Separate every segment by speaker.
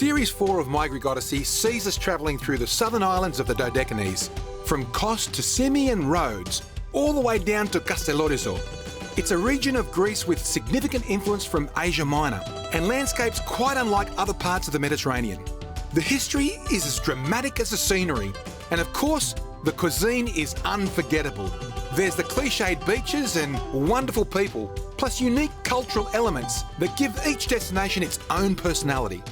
Speaker 1: Series 4 of My Greek Odyssey sees us travelling through the southern islands of the Dodecanies, from Kos to Simi and Rhodes, all the way down to Kastellorizo. It's a region of Greece with significant influence from Asia Minor, and landscapes quite unlike other parts of the Mediterranean. The history is as dramatic as the scenery, and of course, the cuisine is unforgettable. There's the cliched beaches and wonderful people, plus unique cultural elements that give each destination its own personality.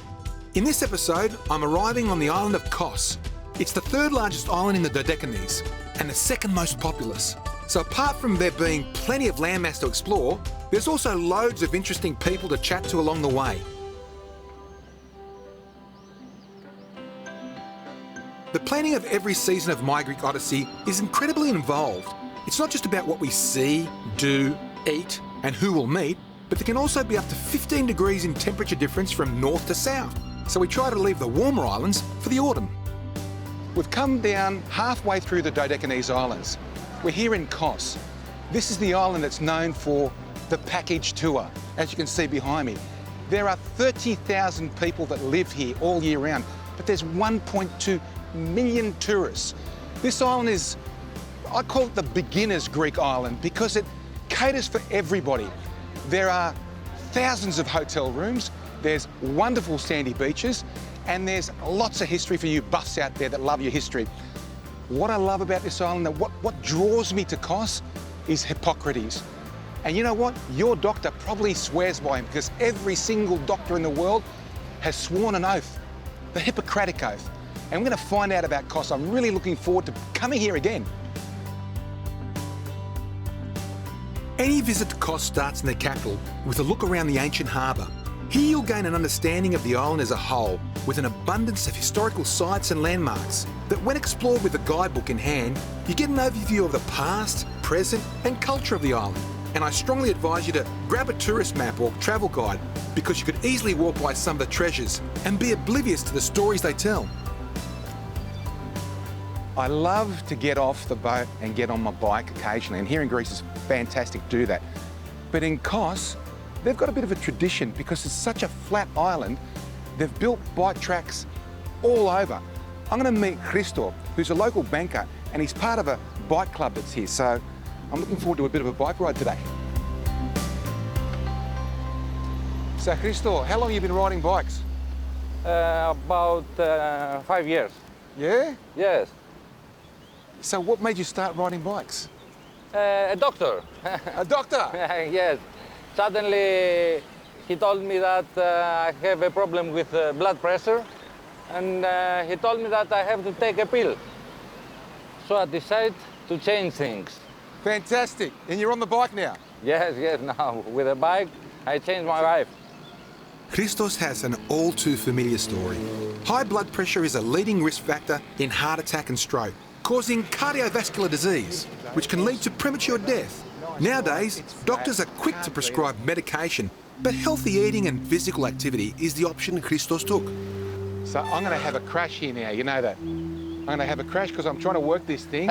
Speaker 1: In this episode, I'm arriving on the island of Kos. It's the third largest island in the Dodecanese and the second most populous. So apart from there being plenty of landmass to explore, there's also loads of interesting people to chat to along the way. The planning of every season of My Greek Odyssey is incredibly involved. It's not just about what we see, do, eat, and who we'll meet, but there can also be up to 15 degrees in temperature difference from north to south. So we try to leave the warmer islands for the autumn. We've come down halfway through the Dodecanese Islands. We're here in Kos. This is the island that's known for the package tour, as you can see behind me. There are 30,000 people that live here all year round, but there's 1.2 million tourists. This island is, I call it the beginner's Greek island because it caters for everybody. There are thousands of hotel rooms, there's wonderful sandy beaches, and there's lots of history for you buffs out there that love your history. What I love about this island, what draws me to Kos is Hippocrates. And you know what? Your doctor probably swears by him because every single doctor in the world has sworn an oath, the Hippocratic Oath. And we're going to find out about Kos. I'm really looking forward to coming here again. Any visit to Kos starts in the capital with a look around the ancient harbour. Here you'll gain an understanding of the island as a whole, with an abundance of historical sites and landmarks that when explored with a guidebook in hand, you get an overview of the past, present and culture of the island. And I strongly advise you to grab a tourist map or travel guide because you could easily walk by some of the treasures and be oblivious to the stories they tell. I love to get off the boat and get on my bike occasionally, and here in Greece it's fantastic to do that. But in Kos, they've got a bit of a tradition because it's such a flat island. They've built bike tracks all over. I'm going to meet Christo, who's a local banker, and he's part of a bike club that's here. So I'm looking forward to a bit of a bike ride today. So Christo, how long have you been riding bikes?
Speaker 2: About 5 years.
Speaker 1: Yeah?
Speaker 2: Yes.
Speaker 1: So what made you start riding bikes?
Speaker 2: A doctor.
Speaker 1: A doctor?
Speaker 2: Yes. Suddenly he told me that I have a problem with blood pressure, and he told me that I have to take a pill. So I decided to change things.
Speaker 1: Fantastic. And you're on the bike now?
Speaker 2: Yes, now with a bike I changed my life.
Speaker 1: Christos has an all too familiar story. High blood pressure is a leading risk factor in heart attack and stroke, causing cardiovascular disease, which can lead to premature death. Nowadays, doctors are quick to prescribe medication, but healthy eating and physical activity is the option Christos took. So I'm going to have a crash here now, you know that. I'm going to have a crash because I'm trying to work this thing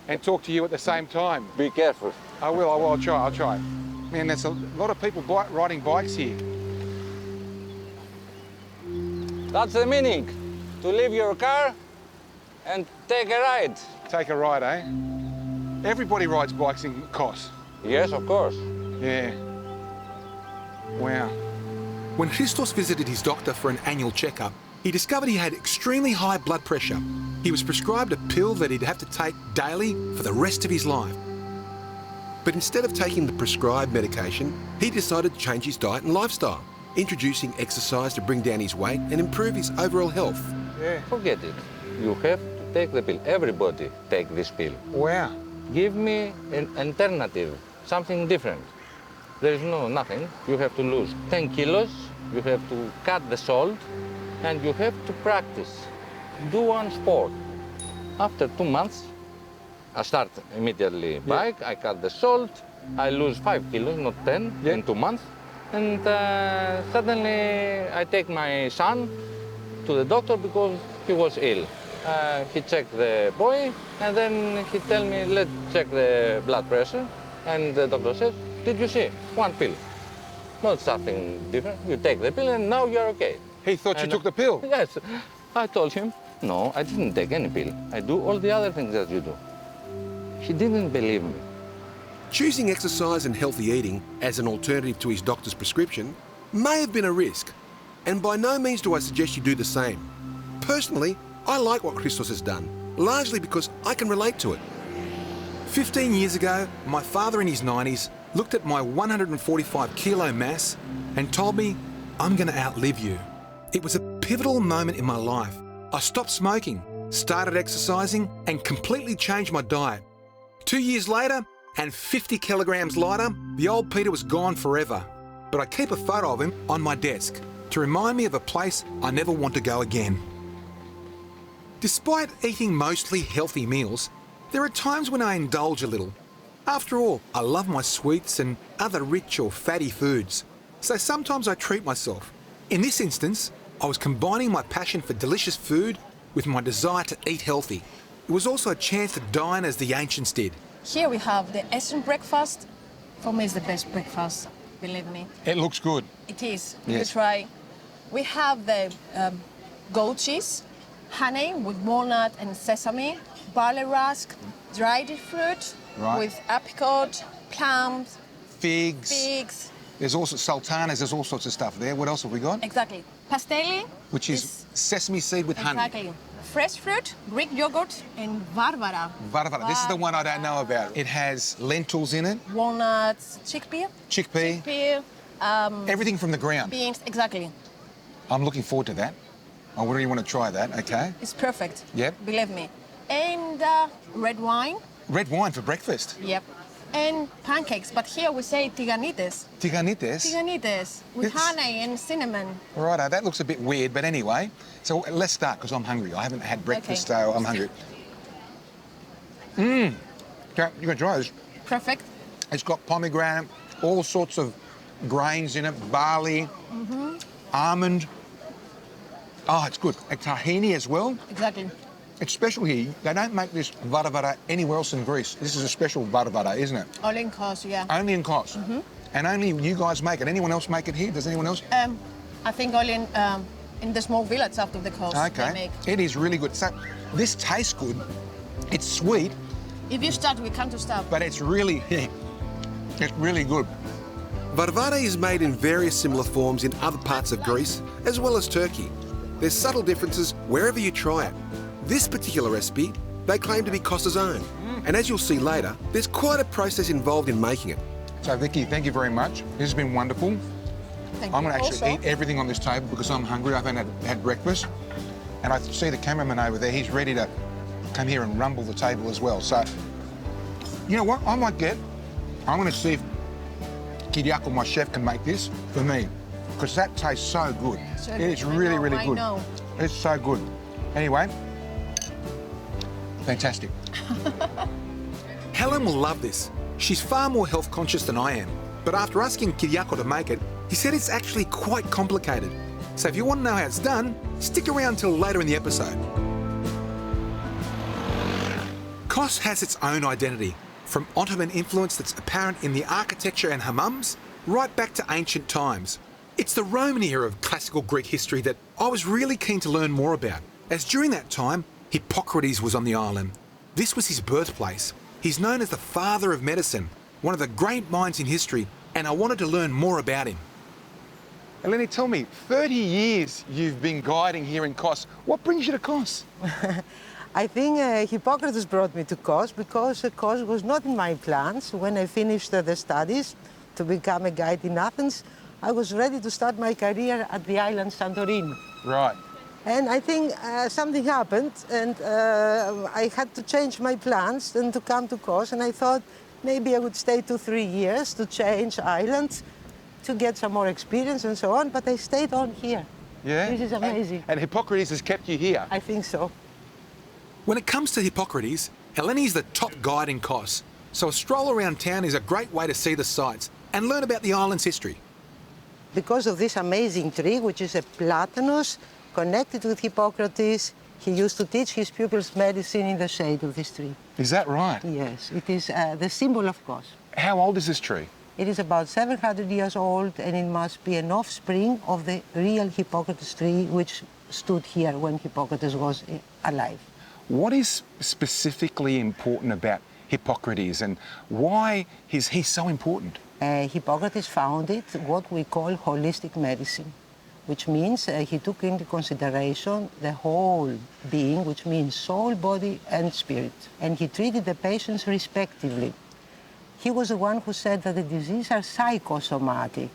Speaker 1: and talk to you at the same time.
Speaker 2: Be careful.
Speaker 1: I will, I'll try. Man, there's a lot of people riding bikes here.
Speaker 2: That's the meaning, to leave your car and take a ride.
Speaker 1: Take a ride, eh? Everybody rides bikes in Kos.
Speaker 2: Yes, of course.
Speaker 1: Yeah. Wow. When Christos visited his doctor for an annual checkup, he discovered he had extremely high blood pressure. He was prescribed a pill that he'd have to take daily for the rest of his life. But instead of taking the prescribed medication, he decided to change his diet and lifestyle, introducing exercise to bring down his weight and improve his overall health.
Speaker 2: Yeah. Forget it. You have to take the pill. Everybody take this pill.
Speaker 1: Wow.
Speaker 2: Give me an alternative, something different. There is nothing. You have to lose 10 kilos, you have to cut the salt, and you have to practice. Do one sport. After 2 months, I start immediately bike, I cut the salt, I lose 5 kilos, not 10, in 2 months. And suddenly I take my son to the doctor because he was ill. He checked the boy, and then he tell me, let's check the blood pressure. And the doctor says, did you see? One pill. Not something different. You take the pill and now you're okay.
Speaker 3: He thought you took the pill?
Speaker 2: Yes. I told him, no, I didn't take any pill. I do all the other things that you do. He didn't believe me.
Speaker 4: Choosing exercise and healthy eating as an alternative to his doctor's prescription may have been a risk, and by no means do I suggest you do the same. Personally, I like what Christos has done, largely because I can relate to it.
Speaker 1: 15 years ago, my father in his 90s looked at my 145 kilo mass and told me, I'm going to outlive you. It was a pivotal moment in my life. I stopped smoking, started exercising, and completely changed my diet. 2 years later, and 50 kilograms lighter, the old Peter was gone forever. But I keep a photo of him on my desk to remind me of a place I never want to go again. Despite eating mostly healthy meals, there are times when I indulge a little. After all, I love my sweets and other rich or fatty foods, so sometimes I treat myself. In this instance, I was combining my passion for delicious food with my desire to eat healthy. It was also a chance to dine as the ancients did.
Speaker 5: Here we have the Eastern breakfast. For me, it's the best breakfast, believe me.
Speaker 3: It looks good.
Speaker 5: It is.
Speaker 3: Yes.
Speaker 5: You try. We have the goat cheese, honey with walnut and sesame, barley rusk, dried fruit
Speaker 3: Right.
Speaker 5: with apricot, plums,
Speaker 3: Figs.
Speaker 5: figs.
Speaker 3: There's also sultanas, there's all sorts of stuff there. What else have we got?
Speaker 5: Exactly. Pastelli.
Speaker 3: Which is sesame seed with honey.
Speaker 5: Exactly. Fresh fruit, Greek yogurt, and Varvara.
Speaker 3: Varvara. This is the one I don't know about. It has lentils in it,
Speaker 5: Walnuts, chickpea.
Speaker 3: chickpea, everything from the ground.
Speaker 5: Beans, exactly.
Speaker 3: I'm looking forward to that. I really want to try that, okay?
Speaker 5: It's perfect.
Speaker 3: Yep.
Speaker 5: Believe me. And red wine.
Speaker 3: Red wine for breakfast.
Speaker 5: Yep. And pancakes, but here we say tiganites.
Speaker 3: Tiganites.
Speaker 5: Tiganites with
Speaker 3: It's-
Speaker 5: honey and cinnamon.
Speaker 3: Righto, that looks a bit weird, but anyway. So let's start, because I'm hungry. I haven't had breakfast,
Speaker 5: Okay.
Speaker 3: so I'm hungry. Okay, you can try this.
Speaker 5: Perfect.
Speaker 3: It's got pomegranate, all sorts of grains in it, barley, almond. Oh, it's good. And tahini as well.
Speaker 5: Exactly.
Speaker 3: It's special here. They don't make this varvara anywhere else in Greece. This is a special varvara, isn't it?
Speaker 5: All in cost, yeah.
Speaker 3: Only in Kos. And only you guys make it. Anyone else make it here? Does anyone else?
Speaker 5: I think all in the small village after the coast they
Speaker 3: Okay.
Speaker 5: make.
Speaker 3: It is really good. So this tastes good. It's sweet,
Speaker 5: If you start, we can't stop.
Speaker 3: but it's really, it's really good.
Speaker 4: Varvara is made in various similar forms in other parts of Greece, as well as Turkey. There's subtle differences wherever you try it. This particular recipe, they claim to be Costa's own. And as you'll see later, there's quite a process involved in making it.
Speaker 3: So Vicky, thank you very much. This has been wonderful.
Speaker 5: Thank
Speaker 3: I'm
Speaker 5: you.
Speaker 3: going to actually
Speaker 5: Also,
Speaker 3: eat everything on this table because I'm hungry. I haven't had breakfast. And I see the cameraman over there. He's ready to come here and rumble the table as well. So, you know what? I'm going to see if Kyriako, my chef, can make this for me. Because that tastes so good.
Speaker 5: So
Speaker 3: It is
Speaker 5: good.
Speaker 3: really,
Speaker 5: I
Speaker 3: really good.
Speaker 5: know.
Speaker 3: It's so good. Anyway, fantastic.
Speaker 1: Helen will love this. She's far more health conscious than I am. But after asking Kyriako to make it, he said it's actually quite complicated. So if you want to know how it's done, stick around till later in the episode. Kos has its own identity, from Ottoman influence that's apparent in the architecture and hammams, right back to ancient times. It's the Roman era of classical Greek history that I was really keen to learn more about, as during that time, Hippocrates was on the island. This was his birthplace. He's known as the father of medicine, one of the great minds in history, and I wanted to learn more about him.
Speaker 3: Eleni, tell me, 30 years you've been guiding here in Kos. What brings you to Kos?
Speaker 6: I think Hippocrates brought me to Kos because Kos was not in my plans. When I finished the studies to become a guide in Athens, I was ready to start my career at the island Santorini.
Speaker 3: Right.
Speaker 6: And I think something happened and I had to change my plans and to come to Kos. And I thought maybe I would stay 2-3 years to change islands, to get some more experience and so on. But I stayed on here.
Speaker 3: Yeah?
Speaker 6: This is amazing.
Speaker 3: And Hippocrates has kept you here.
Speaker 6: I think so.
Speaker 1: When it comes to Hippocrates, Eleni's the top guide in Kos, so a stroll around town is a great way to see the sights and learn about the island's history.
Speaker 6: Because of this amazing tree, which is a platanus connected with Hippocrates, he used to teach his pupils medicine in the shade of this tree.
Speaker 3: Is that right?
Speaker 6: Yes, it is the symbol of Kos.
Speaker 3: How old is this tree?
Speaker 6: It is about 700 years old, and it must be an offspring of the real Hippocrates tree, which stood here when Hippocrates was alive.
Speaker 3: What is specifically important about Hippocrates and why is he so important?
Speaker 6: Hippocrates founded what we call holistic medicine, which means he took into consideration the whole being, which means soul, body, and spirit. And he treated the patients respectively. He was the one who said that the diseases are psychosomatic,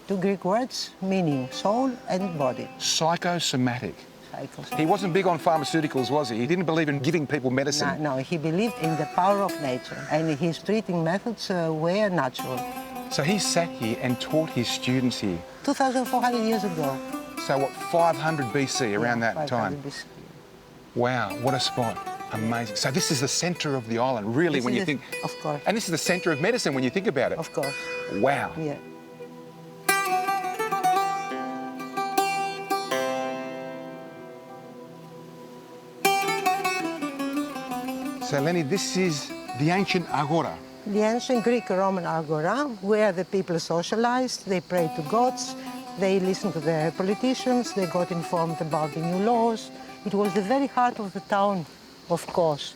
Speaker 6: two Greek words meaning soul and body.
Speaker 3: Psychosomatic.
Speaker 6: Psychosomatic.
Speaker 3: He wasn't big on pharmaceuticals, was he? He didn't believe in giving people medicine.
Speaker 6: No, he believed in the power of nature, and his treating methods were natural.
Speaker 3: So he sat here and taught his students here.
Speaker 6: 2,400 years ago.
Speaker 3: So what, 500 BC, around that
Speaker 6: 500
Speaker 3: time?
Speaker 6: BC.
Speaker 3: Wow, what a spot. Amazing. So this is the centre of the island, really, when you think...
Speaker 6: Of course.
Speaker 3: And this is the centre of medicine when you think about it.
Speaker 6: Of course.
Speaker 3: Wow.
Speaker 6: Yeah.
Speaker 3: So Lenny, this is the ancient agora.
Speaker 6: The ancient Greek-Roman agora, where the people socialized, they prayed to gods, they listened to their politicians, they got informed about the new laws. It was the very heart of the town of Kos.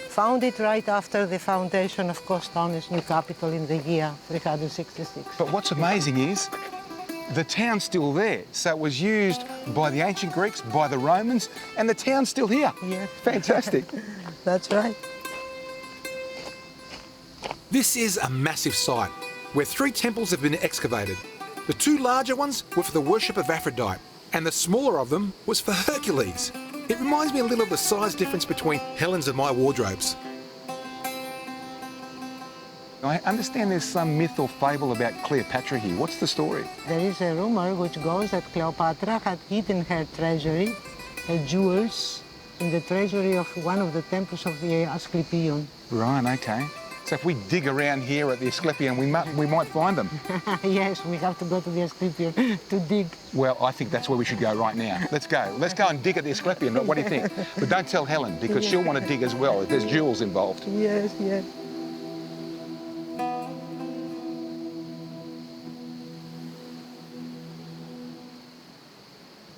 Speaker 6: Founded right after the foundation of Kos town as new capital in the year 366.
Speaker 3: But what's amazing is the town's still there. So it was used by the ancient Greeks, by the Romans, and the town's still here.
Speaker 6: Yes.
Speaker 3: Fantastic.
Speaker 6: That's right.
Speaker 1: This is a massive site where 3 temples have been excavated. The 2 larger ones were for the worship of Aphrodite, and the smaller of them was for Hercules. It reminds me a little of the size difference between Helen's and my wardrobes.
Speaker 3: I understand there's some myth or fable about Cleopatra here. What's the story?
Speaker 6: There is a rumor which goes that Cleopatra had hidden her treasury, her jewels, in the treasury of one of the temples of the Asclepion.
Speaker 3: Right, okay. So if we dig around here at the Asclepion, we might find them.
Speaker 6: Yes, we have to go to the Asclepion to dig.
Speaker 3: Well, I think that's where we should go right now. Let's go. Let's go and dig at the Asclepion. What do you think? But don't tell Helen, because she'll want to dig as well if there's jewels involved.
Speaker 6: Yes, yes.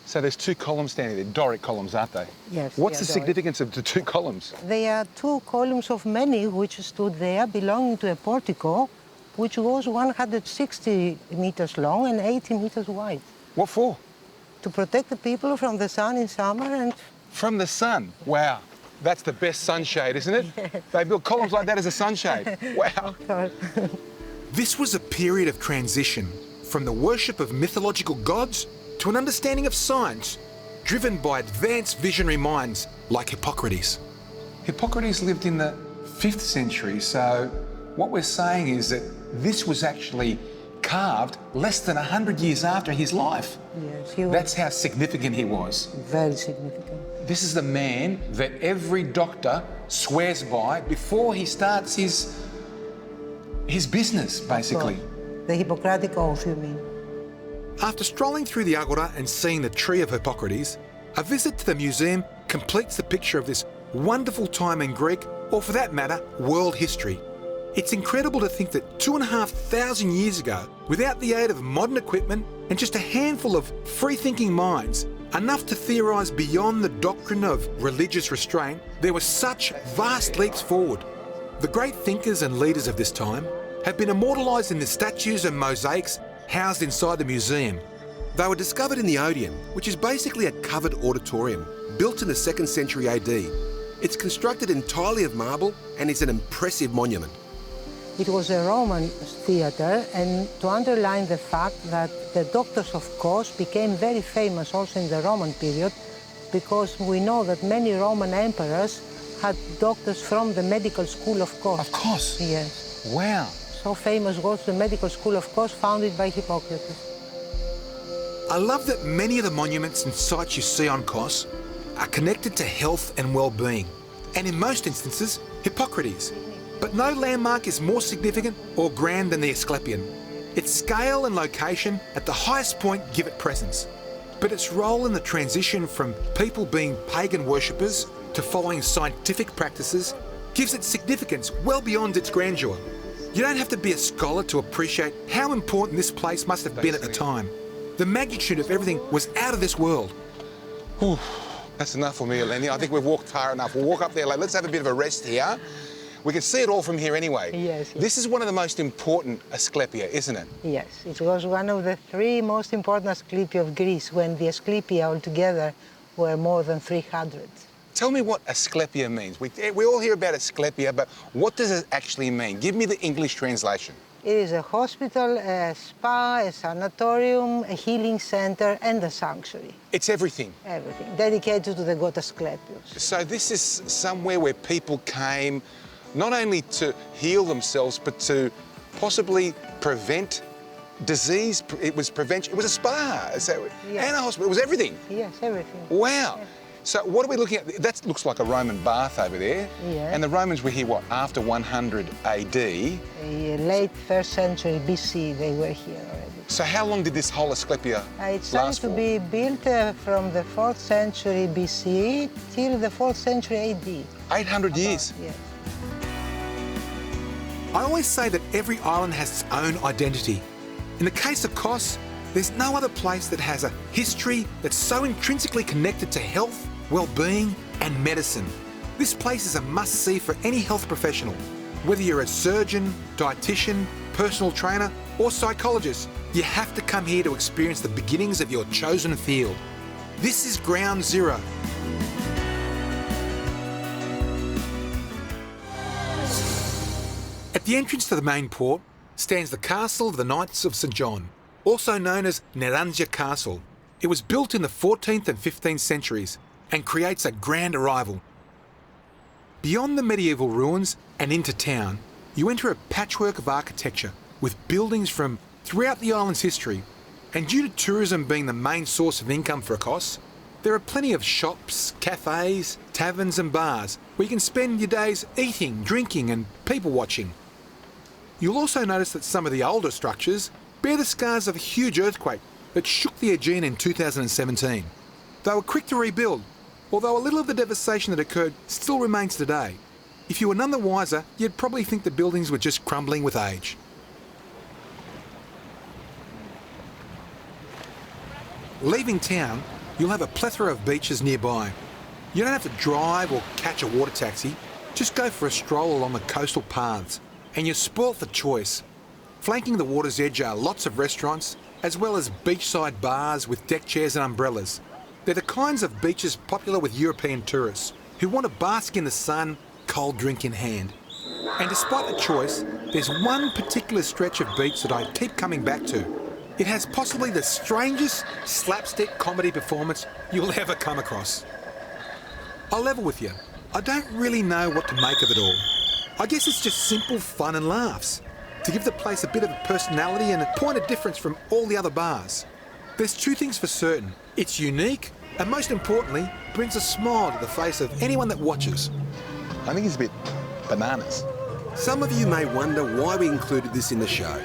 Speaker 3: So there's 2 columns standing there, Doric columns, aren't they?
Speaker 6: Yes.
Speaker 3: What's
Speaker 6: they
Speaker 3: the
Speaker 6: are
Speaker 3: significance of the 2 columns?
Speaker 6: They are 2 columns of many which stood there, belonging to a portico, which was 160 meters long and 80 meters wide.
Speaker 3: What for?
Speaker 6: To protect the people from the sun in summer and...
Speaker 3: From the sun. Wow. That's the best sunshade, isn't it?
Speaker 6: Yes.
Speaker 3: They built columns like that as a sunshade. Wow.
Speaker 1: This was a period of transition from the worship of mythological gods to an understanding of science, driven by advanced visionary minds like Hippocrates.
Speaker 3: Hippocrates lived in the 5th century, so what we're saying is that this was actually carved less than 100 years after his life.
Speaker 6: Yes, he was
Speaker 3: That's how significant he was.
Speaker 6: very significant.
Speaker 3: This is the man that every doctor swears by before he starts his business, basically.
Speaker 6: The Hippocratic Oath, you mean?
Speaker 1: After strolling through the agora and seeing the tree of Hippocrates, a visit to the museum completes the picture of this wonderful time in Greek, or for that matter, world history. It's incredible to think that 2,500 years ago, without the aid of modern equipment and just a handful of free-thinking minds, enough to theorise beyond the doctrine of religious restraint, there were such vast leaps forward. The great thinkers and leaders of this time have been immortalised in the statues and mosaics housed inside the museum.
Speaker 4: They were discovered in the Odeon, which is basically a covered auditorium, built in the 2nd century AD. It's constructed entirely of marble and is an impressive monument.
Speaker 6: It was a Roman theatre, and to underline the fact that the doctors of Kos became very famous also in the Roman period, because we know that many Roman emperors had doctors from the medical school of Kos.
Speaker 3: Of course.
Speaker 6: Yes.
Speaker 3: Wow.
Speaker 6: So famous was the medical school of Kos, founded by Hippocrates.
Speaker 1: I love that many of the monuments and sites you see on Kos are connected to health and well-being, and in most instances, Hippocrates. But no landmark is more significant or grand than the Asclepion. Its scale and location at the highest point give it presence, but its role in the transition from people being pagan worshippers to following scientific practices gives it significance well beyond its grandeur. You don't have to be a scholar to appreciate how important this place must have been at the time. The magnitude of everything was out of this world.
Speaker 3: Whew, that's enough for me, Eleni. I think we've walked far enough. We'll walk up there. Let's have a bit of a rest here. We can see it all from here anyway.
Speaker 6: Yes, yes.
Speaker 3: This is one of the most important Asclepia, isn't it?
Speaker 6: Yes, it was one of the three most important Asclepia of Greece, when the Asclepia altogether were more than 300.
Speaker 3: Tell me what Asclepia means. We all hear about Asclepia, but what does it actually mean? Give me the English translation.
Speaker 6: It is a hospital, a spa, a sanatorium, a healing center, and a sanctuary.
Speaker 3: It's everything.
Speaker 6: Everything, dedicated to the god Asclepius.
Speaker 3: So this is somewhere where people came not only to heal themselves, but to possibly prevent disease. It was prevention. It was a spa, so,
Speaker 6: Yes.
Speaker 3: and a hospital. It was everything.
Speaker 6: Yes, everything.
Speaker 3: Wow.
Speaker 6: Yes.
Speaker 3: So what are we looking at? That looks like a Roman bath over there.
Speaker 6: Yeah.
Speaker 3: And the Romans were here, what, after 100 AD?
Speaker 6: Late 1st century BC, they were here already.
Speaker 3: So how long did this whole Asclepia
Speaker 6: It started
Speaker 3: last
Speaker 6: to
Speaker 3: for?
Speaker 6: be built from the 4th century BC till the 4th century AD.
Speaker 3: 800 years.
Speaker 6: Yes.
Speaker 1: I always say that every island has its own identity. In the case of Kos, there's no other place that has a history that's so intrinsically connected to health, well-being and medicine. This place is a must-see for any health professional. Whether you're a surgeon, dietitian, personal trainer or psychologist, you have to come here to experience the beginnings of your chosen field. This is ground zero. At the entrance to the main port stands the castle of the Knights of St John, also known as Neranja Castle. It was built in the 14th and 15th centuries and creates a grand arrival. Beyond the medieval ruins and into town, you enter a patchwork of architecture with buildings from throughout the island's history. And due to tourism being the main source of income for Kos, there are plenty of shops, cafes, taverns and bars where you can spend your days eating, drinking and people watching. You'll also notice that some of the older structures bear the scars of a huge earthquake that shook the Aegean in 2017. They were quick to rebuild, although a little of the devastation that occurred still remains today. If you were none the wiser, you'd probably think the buildings were just crumbling with age. Leaving town, you'll have a plethora of beaches nearby. You don't have to drive or catch a water taxi, just go for a stroll along the coastal paths, and you're spoilt for choice. Flanking the water's edge are lots of restaurants, as well as beachside bars with deck chairs and umbrellas. They're the kinds of beaches popular with European tourists who want to bask in the sun, cold drink in hand. And despite the choice, there's one particular stretch of beach that I keep coming back to. It has possibly the strangest slapstick comedy performance you'll ever come across. I'll level with you, I don't really know what to make of it all. I guess it's just simple fun and laughs, to give the place a bit of a personality and a point of difference from all the other bars. There's two things for certain. It's unique, and most importantly, brings a smile to the face of anyone that watches.
Speaker 3: I think it's a bit bananas.
Speaker 4: Some of you may wonder why we included this in the show.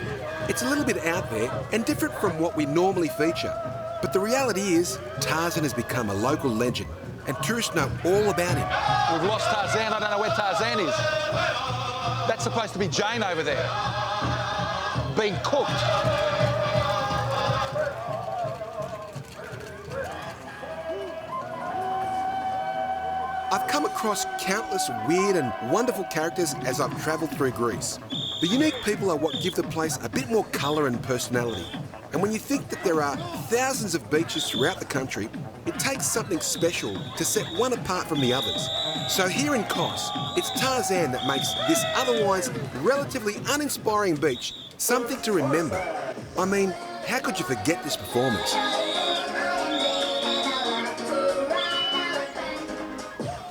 Speaker 4: It's a little bit out there and different from what we normally feature. But the reality is, Tarzan has become a local legend, and tourists know all about him.
Speaker 3: We've lost Tarzan. I don't know where Tarzan is. That's supposed to be Jane over there, being cooked.
Speaker 4: I've come across countless weird and wonderful characters as I've travelled through Greece. The unique people are what give the place a bit more colour and personality. And when you think that there are thousands of beaches throughout the country, it takes something special to set one apart from the others. So here in Kos, it's Tarzan that makes this otherwise relatively uninspiring beach something to remember. I mean, how could you forget this performance?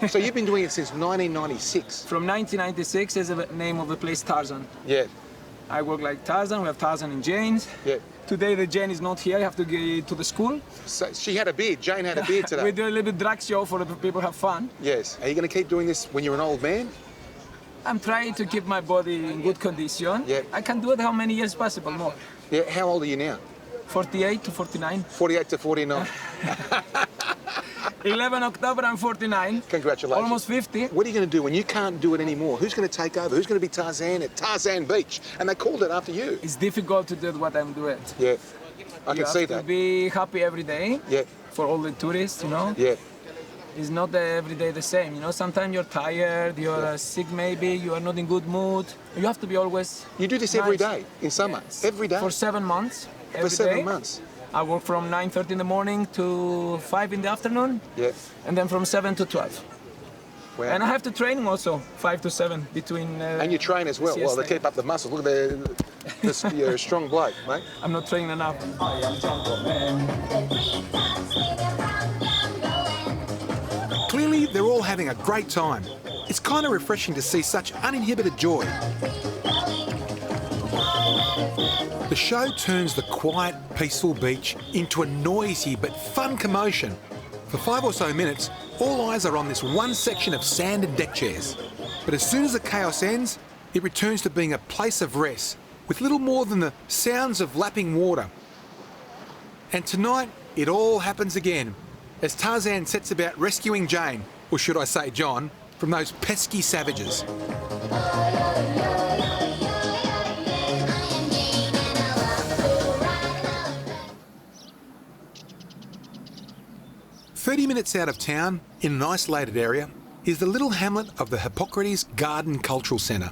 Speaker 3: So you've been doing it since 1996?
Speaker 7: From 1996 is the name of the place Tarzan.
Speaker 3: Yeah.
Speaker 7: I work like Tarzan, we have Tarzan and Janes.
Speaker 3: Yeah.
Speaker 7: Today the Jane is not here, I have to go to the school.
Speaker 3: So she had a beard, Jane had a beard today.
Speaker 7: We do a little bit drag show for the people have fun.
Speaker 3: Yes. Are you going to keep doing this when you're an old man?
Speaker 7: I'm trying to keep my body in good condition.
Speaker 3: Yeah.
Speaker 7: I can do it how many years possible more.
Speaker 3: Yeah. How old are you now?
Speaker 7: 48 to 49.
Speaker 3: 48 to 49.
Speaker 7: 11 October, I'm 49.
Speaker 3: Congratulations.
Speaker 7: Almost 50.
Speaker 3: What are you going to do when you can't do it anymore? Who's going to take over? Who's going to be Tarzan at Tarzan Beach? And they called it after you.
Speaker 7: It's difficult to do what I'm doing.
Speaker 3: Yeah, I can see
Speaker 7: You have to
Speaker 3: that.
Speaker 7: be happy every day.
Speaker 3: Yeah,
Speaker 7: For all the tourists, you know.
Speaker 3: yeah.
Speaker 7: It's not every day the same, you know. Sometimes you're tired, you're sick maybe, you are not in good mood. You have to be always
Speaker 3: You do this every
Speaker 7: nice.
Speaker 3: day in summer?
Speaker 7: Yes.
Speaker 3: Every day?
Speaker 7: For 7 months.
Speaker 3: For
Speaker 7: every
Speaker 3: 7
Speaker 7: day.
Speaker 3: months?
Speaker 7: I work from 9:30 in the morning to 5 in the afternoon,
Speaker 3: Yeah.
Speaker 7: and then from 7 to 12.
Speaker 3: Wow.
Speaker 7: And I have to training also, 5 to 7 between.
Speaker 3: And you train as well? Well, they
Speaker 7: siesta.
Speaker 3: keep up the muscles. Look at you're a strong bloke, mate.
Speaker 7: I'm not training enough.
Speaker 1: Clearly, they're all having a great time. It's kind of refreshing to see such uninhibited joy. The show turns the quiet, peaceful beach into a noisy but fun commotion. For 5 or so minutes, all eyes are on this one section of sand and deck chairs. But as soon as the chaos ends, it returns to being a place of rest, with little more than the sounds of lapping water. And tonight, it all happens again, as Tarzan sets about rescuing Jane, or should I say John, from those pesky savages. "30 minutes out of town, in an isolated area, is the little hamlet of the Hippocrates Garden Cultural Centre.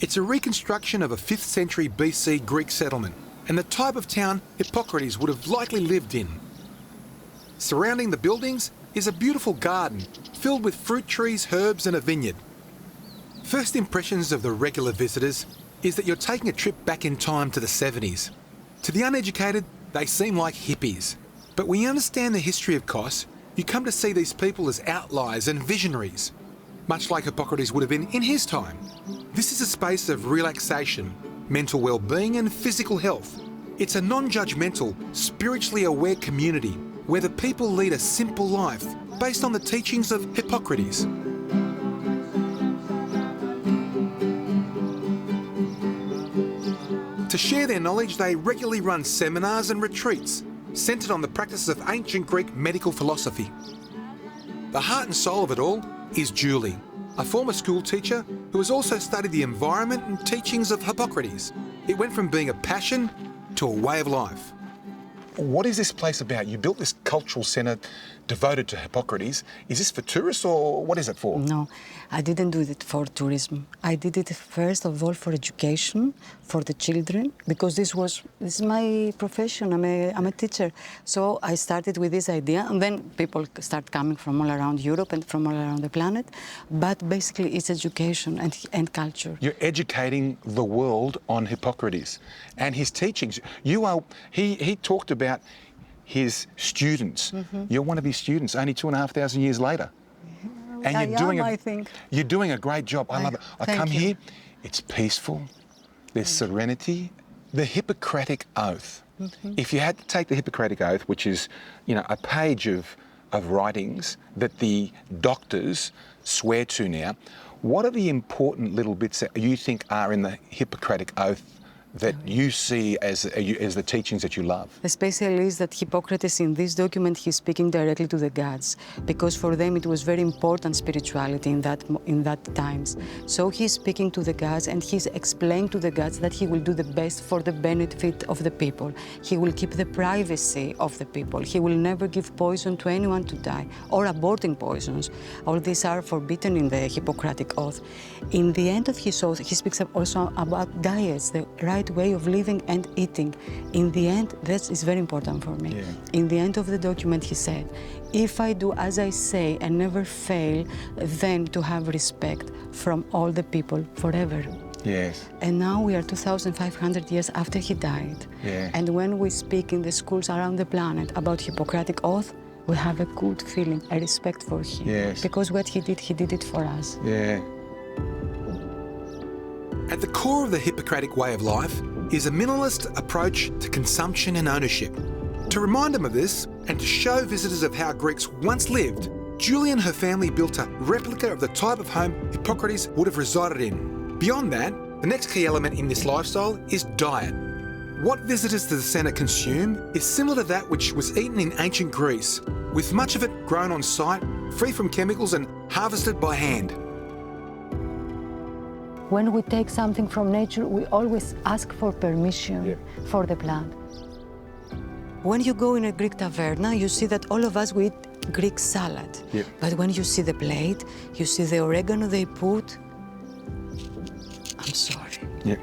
Speaker 1: It's a reconstruction of a 5th century BC Greek settlement, and the type of town Hippocrates would have likely lived in. Surrounding the buildings is a beautiful garden filled with fruit trees, herbs and a vineyard. First impressions of the regular visitors is that you're taking a trip back in time to the 70s. To the uneducated, they seem like hippies. But when you understand the history of Kos, you come to see these people as outliers and visionaries, much like Hippocrates would have been in his time. This is a space of relaxation, mental well-being and physical health. It's a non-judgmental, spiritually aware community where the people lead a simple life based on the teachings of Hippocrates. To share their knowledge, they regularly run seminars and retreats centred on the practices of ancient Greek medical philosophy. The heart and soul of it all is Julie, a former school teacher who has also studied the environment and teachings of Hippocrates. It went from being a passion to a way of life.
Speaker 3: What is this place about? You built this cultural centre devoted to Hippocrates. Is this for tourists or what is it for?
Speaker 8: No, I didn't do it for tourism. I did it first of all for education, for the children, because this is my profession. I'm a teacher. So I started with this idea, and then people start coming from all around Europe and from all around the planet. But basically, it's education and culture.
Speaker 3: You're educating the world on Hippocrates and his teachings. He talked about his students.
Speaker 8: Mm-hmm.
Speaker 3: You're one of his students only 2,500 years later. And
Speaker 8: I think.
Speaker 3: You're doing a great job. I love it. I
Speaker 8: thank
Speaker 3: come
Speaker 8: you.
Speaker 3: here, it's peaceful, there's serenity. The Hippocratic Oath.
Speaker 8: Mm-hmm.
Speaker 3: If you had to take the Hippocratic Oath, which is, a page of writings that the doctors swear to now, what are the important little bits that you think are in the Hippocratic Oath that you see as the teachings that you love?
Speaker 8: The special is that Hippocrates, in this document, he's speaking directly to the gods, because for them it was very important spirituality in that times. So he's speaking to the gods, and he's explaining to the gods that he will do the best for the benefit of the people. He will keep the privacy of the people. He will never give poison to anyone to die, or aborting poisons. All these are forbidden in the Hippocratic Oath. In the end of his oath, he speaks also about diets, the right way of living and eating. In the end, that is very important for me.
Speaker 3: Yeah.
Speaker 8: In the end of the document, he said, if I do as I say and never fail, then to have respect from all the people forever.
Speaker 3: Yes.
Speaker 8: And now we are 2,500 years after he died.
Speaker 3: Yeah.
Speaker 8: And when we speak in the schools around the planet about Hippocratic Oath, we have a good feeling, a respect for him.
Speaker 3: Yes.
Speaker 8: Because what he did it for us.
Speaker 3: Yeah.
Speaker 1: At the core of the Hippocratic way of life is a minimalist approach to consumption and ownership. To remind them of this, and to show visitors of how Greeks once lived, Julie and her family built a replica of the type of home Hippocrates would have resided in. Beyond that, the next key element in this lifestyle is diet. What visitors to the centre consume is similar to that which was eaten in ancient Greece, with much of it grown on site, free from chemicals and harvested by hand.
Speaker 8: When we take something from nature, we always ask for permission for the plant. When you go in a Greek taverna, you see that all of us we eat Greek salad.
Speaker 3: Yeah.
Speaker 8: But when you see the plate, you see the oregano they put. I'm sorry.
Speaker 3: Yeah.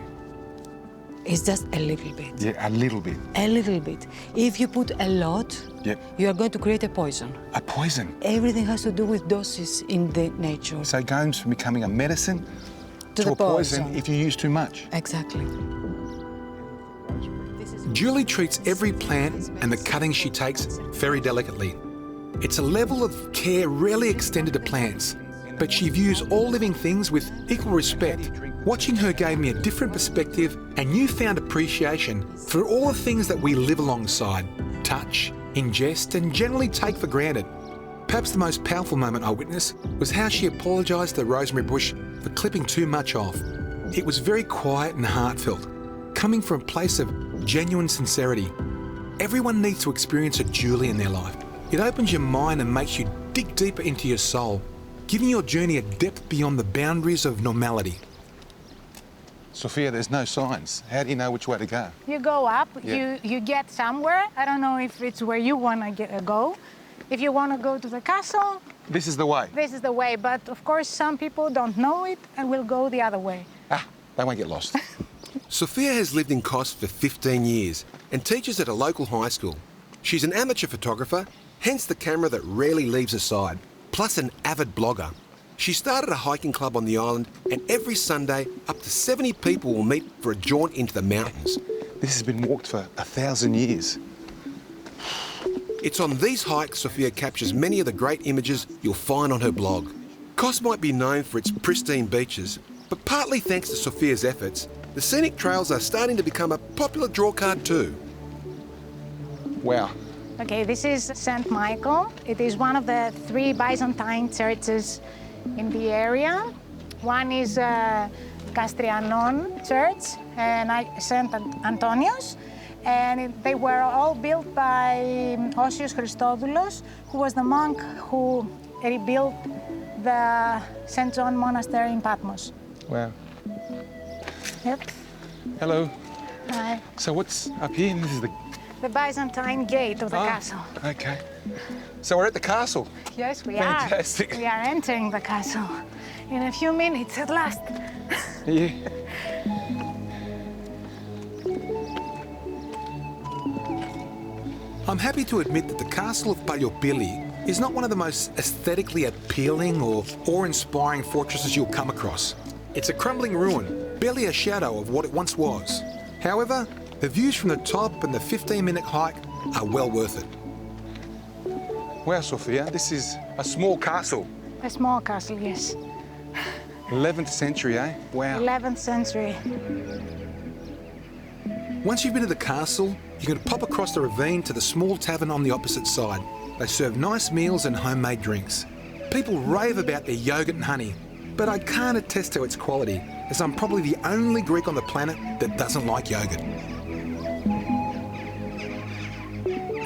Speaker 8: It's just a little bit.
Speaker 3: Yeah, a little bit.
Speaker 8: A little bit. If you put a lot, you are going to create a poison.
Speaker 3: A poison?
Speaker 8: Everything has to do with doses in the nature.
Speaker 3: So it goes from becoming a medicine to a poison if you use too much.
Speaker 8: Exactly.
Speaker 1: Julie treats every plant and the cuttings she takes very delicately. It's a level of care rarely extended to plants, but she views all living things with equal respect. Watching her gave me a different perspective and newfound appreciation for all the things that we live alongside, touch, ingest and generally take for granted. Perhaps the most powerful moment I witnessed was how she apologised to the rosemary bush for clipping too much off. It was very quiet and heartfelt, coming from a place of genuine sincerity. Everyone needs to experience a Julie in their life. It opens your mind and makes you dig deeper into your soul, giving your journey a depth beyond the boundaries of normality.
Speaker 3: Sophia, there's no signs. How do you know which way to go?
Speaker 9: You go up, you get somewhere. I don't know if it's where you want to go. If you want to go to the castle,
Speaker 3: This is the way?
Speaker 9: this is the way. But of course, some people don't know it and will go the other way.
Speaker 3: They won't get lost.
Speaker 4: Sophia has lived in Kos for 15 years and teaches at a local high school. She's an amateur photographer, hence the camera that rarely leaves her side, plus an avid blogger. She started a hiking club on the island, and every Sunday, up to 70 people will meet for a jaunt into the mountains.
Speaker 3: This has been walked for 1,000 years.
Speaker 4: It's on these hikes Sophia captures many of the great images you'll find on her blog. Kos might be known for its pristine beaches, but partly thanks to Sophia's efforts, the scenic trails are starting to become a popular drawcard too.
Speaker 3: Wow.
Speaker 9: Okay, this is St. Michael. It is one of the 3 Byzantine churches in the area. One is Kastrianon Church and St. Antonius. And they were all built by Osios Christodoulos, who was the monk who rebuilt the St. John Monastery in Patmos.
Speaker 3: Wow.
Speaker 9: Yep.
Speaker 3: Hello.
Speaker 9: Hi.
Speaker 3: So what's up here? This is
Speaker 9: The Byzantine gate of the castle.
Speaker 3: Okay. So we're at the castle.
Speaker 9: Yes, we
Speaker 3: Fantastic.
Speaker 9: are. We are entering the castle in a few minutes at last.
Speaker 3: Yeah.
Speaker 1: I'm happy to admit that the castle of Paliopili is not one of the most aesthetically appealing or awe-inspiring fortresses you'll come across. It's a crumbling ruin, barely a shadow of what it once was. However, the views from the top and the 15-minute hike are well worth it.
Speaker 3: Wow, Sophia, this is a small castle.
Speaker 9: A small castle, yes.
Speaker 3: 11th century, eh? Wow.
Speaker 9: 11th century.
Speaker 1: Once you've been to the castle, you can pop across the ravine to the small tavern on the opposite side. They serve nice meals and homemade drinks. People rave about their yogurt and honey, but I can't attest to its quality, as I'm probably the only Greek on the planet that doesn't like yogurt.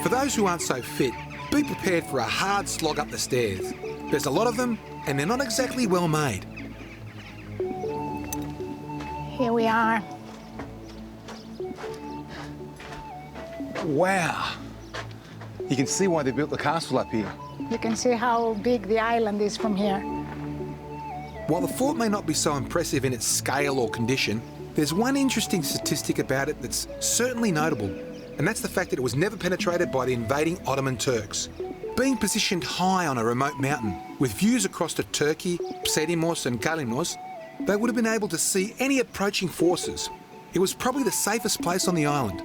Speaker 1: For those who aren't so fit, be prepared for a hard slog up the stairs. There's a lot of them, and they're not exactly well made.
Speaker 9: Here we are.
Speaker 3: Wow. You can see why they built the castle up here.
Speaker 9: You can see how big the island is from here.
Speaker 1: While the fort may not be so impressive in its scale or condition, there's one interesting statistic about it that's certainly notable, and that's the fact that it was never penetrated by the invading Ottoman Turks. Being positioned high on a remote mountain, with views across to Turkey, Psedimos and Kalimnos, they would have been able to see any approaching forces. It was probably the safest place on the island.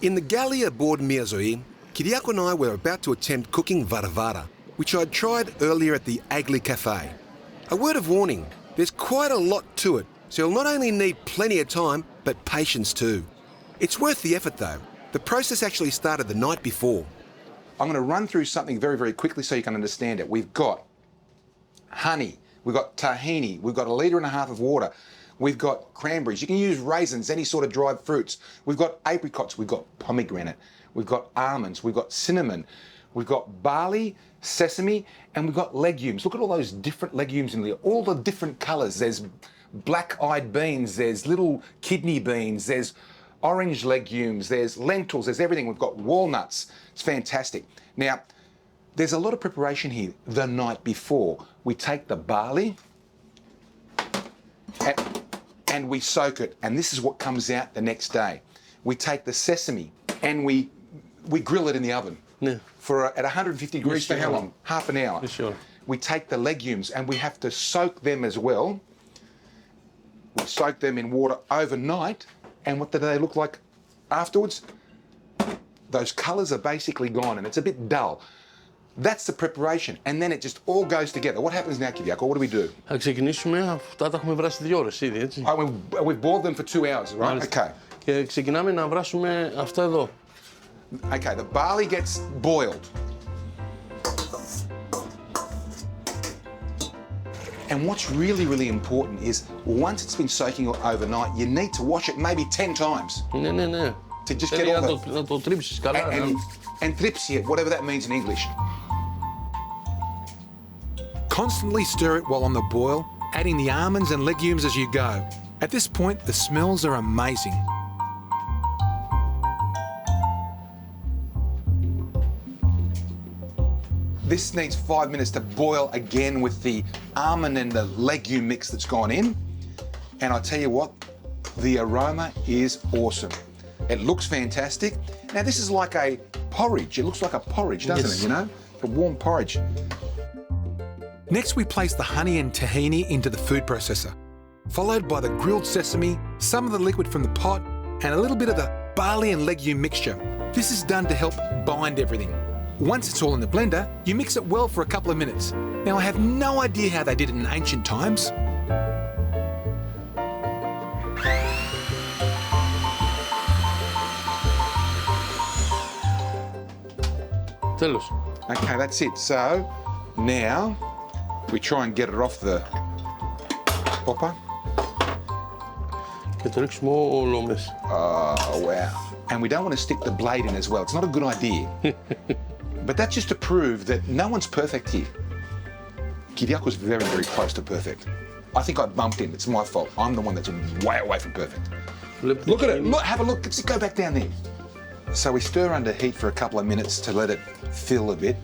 Speaker 4: In the galley aboard Mia Zoe, Kyriako and I were about to attempt cooking varavara, which I'd tried earlier at the Agli Cafe. A word of warning, there's quite a lot to it, so you'll not only need plenty of time, but patience too. It's worth the effort though. The process actually started the night before.
Speaker 3: I'm going to run through something very, very quickly so you can understand it. We've got honey, we've got tahini, we've got 1.5 liters of water, we've got cranberries. You can use raisins, any sort of dried fruits. We've got apricots, we've got pomegranate, we've got almonds, we've got cinnamon, we've got barley, sesame, and we've got legumes. Look at all those different legumes in there, all the different colours. There's black-eyed beans, there's little kidney beans, there's orange legumes, there's lentils, there's everything. We've got walnuts. It's fantastic. Now, there's a lot of preparation here the night before. We take the barley and we soak it, and this is what comes out the next day. We take the sesame and we grill it in the oven for at 150 degrees for how long? Half an hour.
Speaker 10: Sure.
Speaker 3: We take the legumes and we have to soak them as well. We soak them in water overnight, and what do they look like afterwards? Those colours are basically gone and it's a bit dull. That's the preparation, and then it just all goes together. What happens now, Kyriako? What do we do?
Speaker 10: Θα ξεκινήσουμε, αυτά τα έχουμε βράσει 2 ώρες ήδη, έτσι.
Speaker 3: We've boiled them for 2 hours, right? Okay.
Speaker 10: Και ξεκινάμε να βράσουμε αυτά εδώ.
Speaker 3: Okay, the barley gets boiled. And what's really, really important is once it's been soaking overnight, you need to wash it maybe 10 times.
Speaker 10: Ναι.
Speaker 3: To just get all the...
Speaker 10: να το τρίψεις καλά.
Speaker 3: And trypsi it, whatever that means in English.
Speaker 1: Constantly stir it while on the boil, adding the almonds and legumes as you go. At this point, the smells are amazing.
Speaker 3: This needs 5 minutes to boil again with the almond and the legume mix that's gone in. And I tell you what, the aroma is awesome. It looks fantastic. Now this is like a porridge. It looks like a porridge, doesn't it, you know? A warm porridge.
Speaker 1: Next, we place the honey and tahini into the food processor, followed by the grilled sesame, some of the liquid from the pot, and a little bit of the barley and legume mixture. This is done to help bind everything. Once it's all in the blender, you mix it well for a couple of minutes. Now, I have no idea how they did it in ancient times.
Speaker 10: Τέλος.
Speaker 3: Okay, that's it. So now we try and get it off the hopper.
Speaker 10: Και το ρίξουμε όλο μέσα.
Speaker 3: Oh, wow. And we don't want to stick the blade in as well. It's not a good idea. But that's just to prove that no one's perfect here. Kyriako's very, very close to perfect. I think I bumped in. It's my fault. I'm the one that's way away from perfect. Look at it. Look, have a look. Let's go back down there. So we stir under heat for a couple of minutes to let it fill a bit.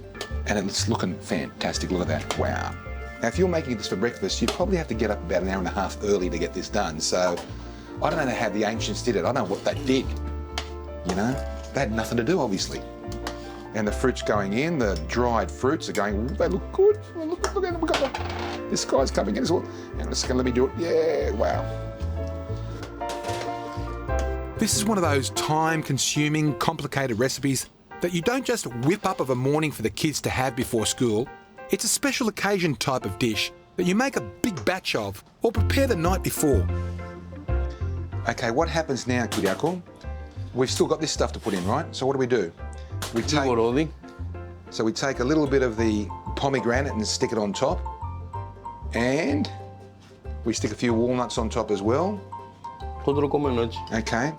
Speaker 3: And it's looking fantastic. Look at that. Wow. Now, if you're making this for breakfast, you'd probably have to get up about an hour and a half early to get this done. So I don't know how the ancients did it. I don't know what they did. You know, they had nothing to do, obviously. And the fruit's going in, the dried fruits are going, ooh, they look good. Oh, look at them, we've got this guy's coming in as well. And it's going to let me do it. Yeah, wow.
Speaker 1: This is one of those time-consuming, complicated recipes that you don't just whip up of a morning for the kids to have before school. It's a special occasion type of dish that you make a big batch of or prepare the night before.
Speaker 3: Okay, what happens now, Kyriako? We've still got this stuff to put in, right? So what do? So we take a little bit of the pomegranate and stick it on top. And we stick a few walnuts on top as well. Okay.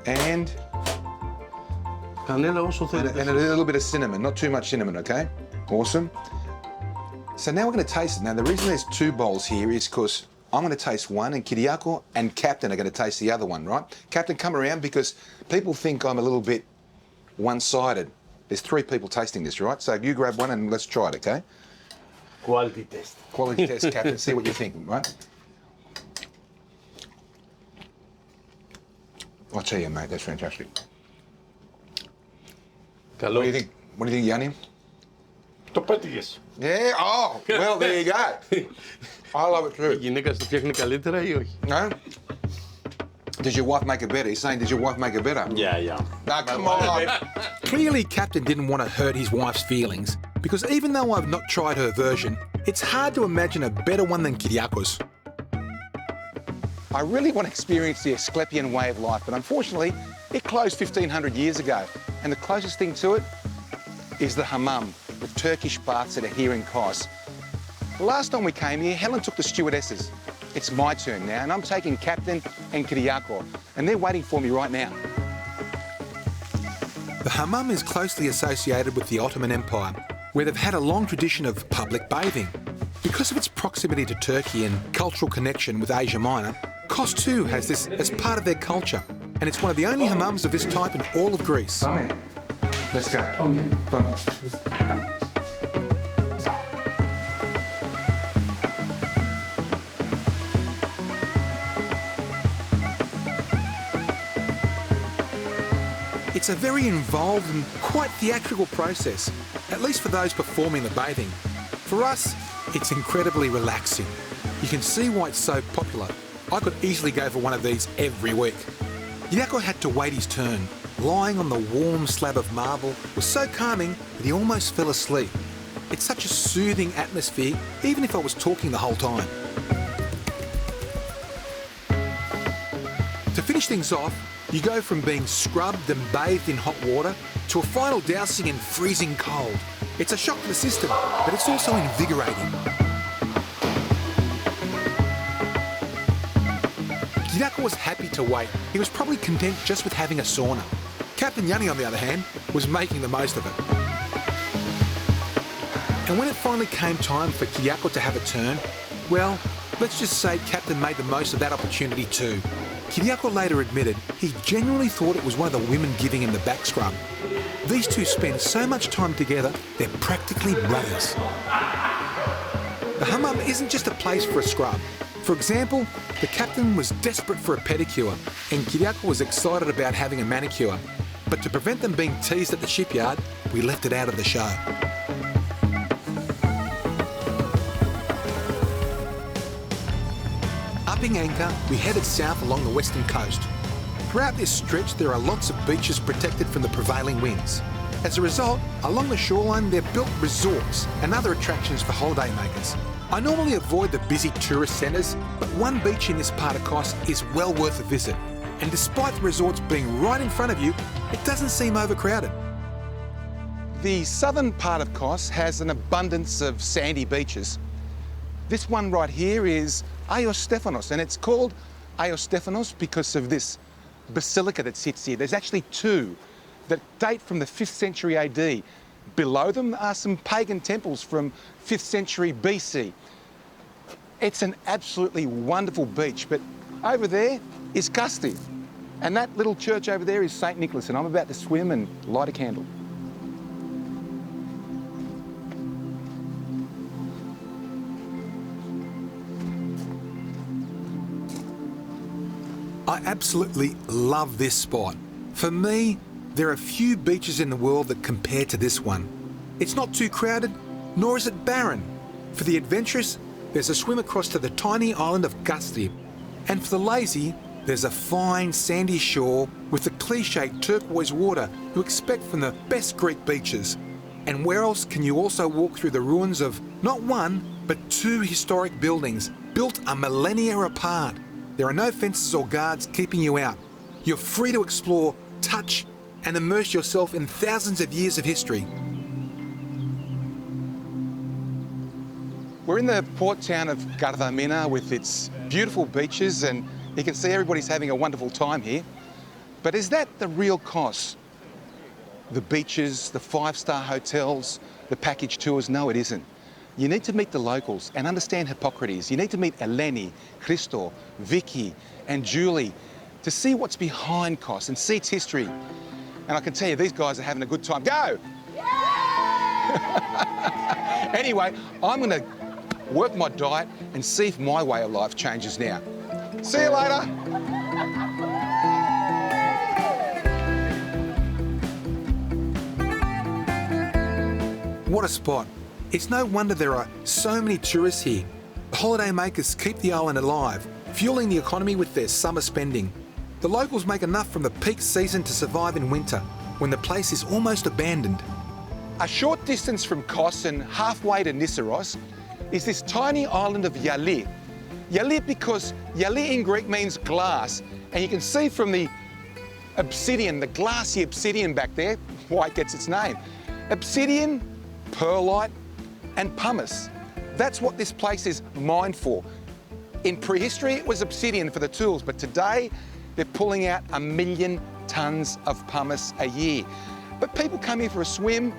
Speaker 3: And a little bit of cinnamon, not too much cinnamon, okay? Awesome. So now we're going to taste it. Now the reason there's 2 bowls here is because I'm going to taste one and Kyriako and Captain are going to taste the other one, right? Captain, come around because people think I'm a little bit one-sided. There's 3 people tasting this, right? So you grab one and let's try it, okay?
Speaker 10: Quality test.
Speaker 3: Quality test, Captain. See what you think, right? I'll tell you, mate, that's fantastic.
Speaker 10: Καλό.
Speaker 3: What do you think, Yanni?
Speaker 10: Το πέτυχες.
Speaker 3: Yeah, oh, well, there you go. I love it too.
Speaker 10: Η γυναίκα στο φτιάχνει καλύτερα ή όχι?
Speaker 3: No? Did your wife make it better? He's saying, did your wife make it better?
Speaker 10: Yeah.
Speaker 3: No, come on.
Speaker 1: Clearly, Captain didn't want to hurt his wife's feelings, because even though I've not tried her version, it's hard to imagine a better one than Kyriako's.
Speaker 3: I really want to experience the Asclepian way of life, but unfortunately, it closed 1,500 years ago. And the closest thing to it is the hammam, the Turkish baths that are here in Kos. Last time we came here, Helen took the stewardesses. It's my turn now, and I'm taking Captain and Kyriako, and they're waiting for me right now.
Speaker 1: The hammam is closely associated with the Ottoman Empire, where they've had a long tradition of public bathing. Because of its proximity to Turkey and cultural connection with Asia Minor, Kos too has this as part of their culture, and it's one of the only hammams of this type in all of Greece.
Speaker 3: Let's go. Come.
Speaker 1: It's a very involved and quite theatrical process, at least for those performing the bathing. For us, it's incredibly relaxing. You can see why it's so popular. I could easily go for one of these every week. Kyriako had to wait his turn. Lying on the warm slab of marble was so calming that he almost fell asleep. It's such a soothing atmosphere, even if I was talking the whole time. To finish things off, you go from being scrubbed and bathed in hot water to a final dousing in freezing cold. It's a shock to the system, but it's also invigorating. Kyriako was happy to wait. He was probably content just with having a sauna. Captain Yanni, on the other hand, was making the most of it. And when it finally came time for Kyriako to have a turn, well, let's just say Captain made the most of that opportunity too. Kyriako later admitted he genuinely thought it was one of the women giving him the back scrub. These two spend so much time together, they're practically brothers. The hammam isn't just a place for a scrub. For example, the captain was desperate for a pedicure and Kyriako was excited about having a manicure. But to prevent them being teased at the shipyard, we left it out of the show. Upping anchor, we headed south along the western coast. Throughout this stretch, there are lots of beaches protected from the prevailing winds. As a result, along the shoreline, they've built resorts and other attractions for holidaymakers. I normally avoid the busy tourist centres, but one beach in this part of Kos is well worth a visit. And despite the resorts being right in front of you, it doesn't seem overcrowded.
Speaker 3: The southern part of Kos has an abundance of sandy beaches. This one right here is Agios Stephanos, and it's called Agios Stephanos because of this basilica that sits here. There's actually two that date from the 5th century AD. Below them are some pagan temples from 5th century BC. It's an absolutely wonderful beach, but over there is Kasti, and that little church over there is St. Nicholas, and I'm about to swim and light a candle.
Speaker 1: I absolutely love this spot. For me, there are few beaches in the world that compare to this one. It's not too crowded, nor is it barren. For the adventurous, there's a swim across to the tiny island of Kasti. And for the lazy, there's a fine sandy shore with the cliched turquoise water you expect from the best Greek beaches. And where else can you also walk through the ruins of not one, but two historic buildings built a millennia apart? There are no fences or guards keeping you out. You're free to explore, touch, and immerse yourself in thousands of years of history.
Speaker 3: We're in the port town of Gardamina with its beautiful beaches, and you can see everybody's having a wonderful time here. But is that the real Kos? The beaches, the 5-star hotels, the package tours? No, it isn't. You need to meet the locals and understand Hippocrates. You need to meet Eleni, Christo, Vicky, and Julie to see what's behind Kos and see its history. And I can tell you, these guys are having a good time. Go! Anyway, I'm going to work my diet and see if my way of life changes now. See you later.
Speaker 1: What a spot. It's no wonder there are so many tourists here. The holiday makers keep the island alive, fueling the economy with their summer spending. The locals make enough from the peak season to survive in winter, when the place is almost abandoned.
Speaker 3: A short distance from Kos and halfway to Nisseros is this tiny island of Yali. Yali because Yali in Greek means glass, and you can see from the obsidian, the glassy obsidian back there, why it gets its name. Obsidian, perlite, and pumice. That's what this place is mined for. In prehistory, it was obsidian for the tools, but today they're pulling out 1 million tons of pumice a year. But people come here for a swim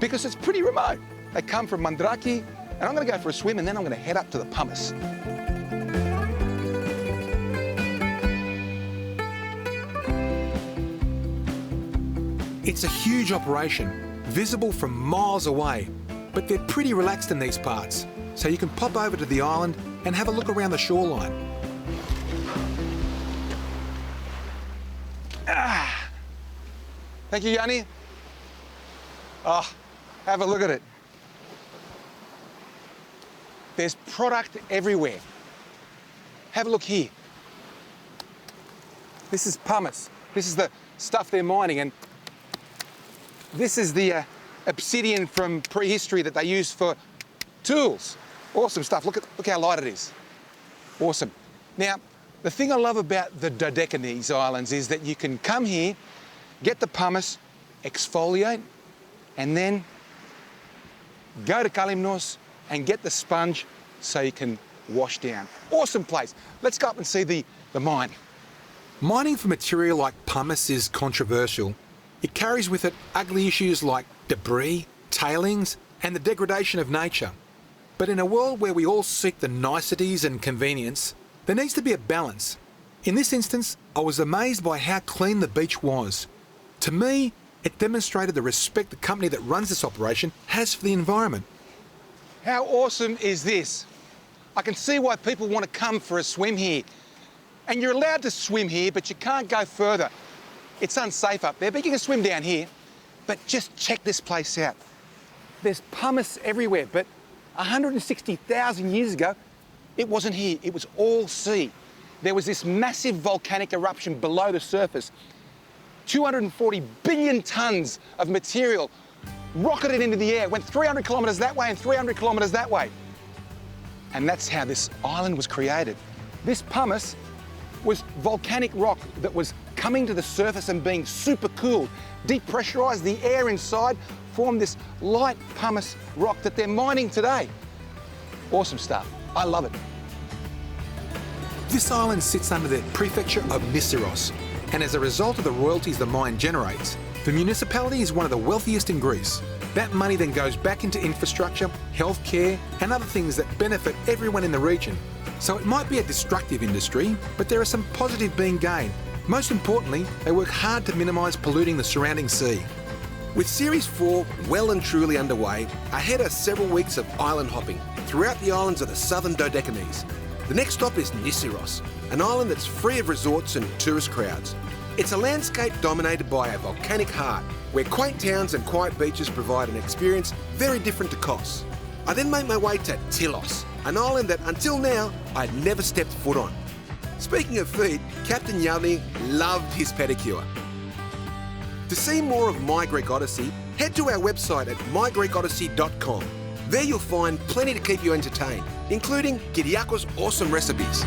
Speaker 3: because it's pretty remote. They come from Mandraki, and I'm going to go for a swim, and then I'm going to head up to the pumice.
Speaker 1: It's a huge operation, visible from miles away, but they're pretty relaxed in these parts, so you can pop over to the island and have a look around the shoreline.
Speaker 3: Thank you, Yanni. Oh, have a look at it. There's product everywhere. Have a look here. This is pumice. This is the stuff they're mining, and this is the obsidian from prehistory that they use for tools. Awesome stuff. Look how light it is. Awesome. Now, the thing I love about the Dodecanese Islands is that you can come here, get the pumice, exfoliate, and then go to Kalymnos and get the sponge so you can wash down. Awesome place. Let's go up and see the mine.
Speaker 1: Mining for material like pumice is controversial. It carries with it ugly issues like debris, tailings, and the degradation of nature. But in a world where we all seek the niceties and convenience, there needs to be a balance. In this instance, I was amazed by how clean the beach was. To me, it demonstrated the respect the company that runs this operation has for the environment.
Speaker 3: How awesome is this? I can see why people want to come for a swim here. And you're allowed to swim here, but you can't go further. It's unsafe up there, but you can swim down here. But just check this place out. There's pumice everywhere, but 160,000 years ago, it wasn't here. It was all sea. There was this massive volcanic eruption below the surface. 240 billion tons of material rocketed into the air, went 300 kilometres that way and 300 kilometres that way. And that's how this island was created. This pumice was volcanic rock that was coming to the surface and being super cooled, depressurised, the air inside formed this light pumice rock that they're mining today. Awesome stuff. I love it.
Speaker 1: This island sits under the prefecture of Nissiros, and as a result of the royalties the mine generates, the municipality is one of the wealthiest in Greece. That money then goes back into infrastructure, healthcare, and other things that benefit everyone in the region. So it might be a destructive industry, but there are some positive being gained. Most importantly, they work hard to minimise polluting the surrounding sea.
Speaker 4: With Series 4 well and truly underway, ahead are several weeks of island hopping throughout the islands of the southern Dodecanese. The next stop is Nissiros, an island that's free of resorts and tourist crowds. It's a landscape dominated by a volcanic heart, where quaint towns and quiet beaches provide an experience very different to Kos. I then make my way to Tilos, an island that until now I'd never stepped foot on. Speaking of feet, Captain Yanni loved his pedicure. To see more of My Greek Odyssey, head to our website at mygreekodyssey.com. There you'll find plenty to keep you entertained, including Kyriakos' awesome recipes.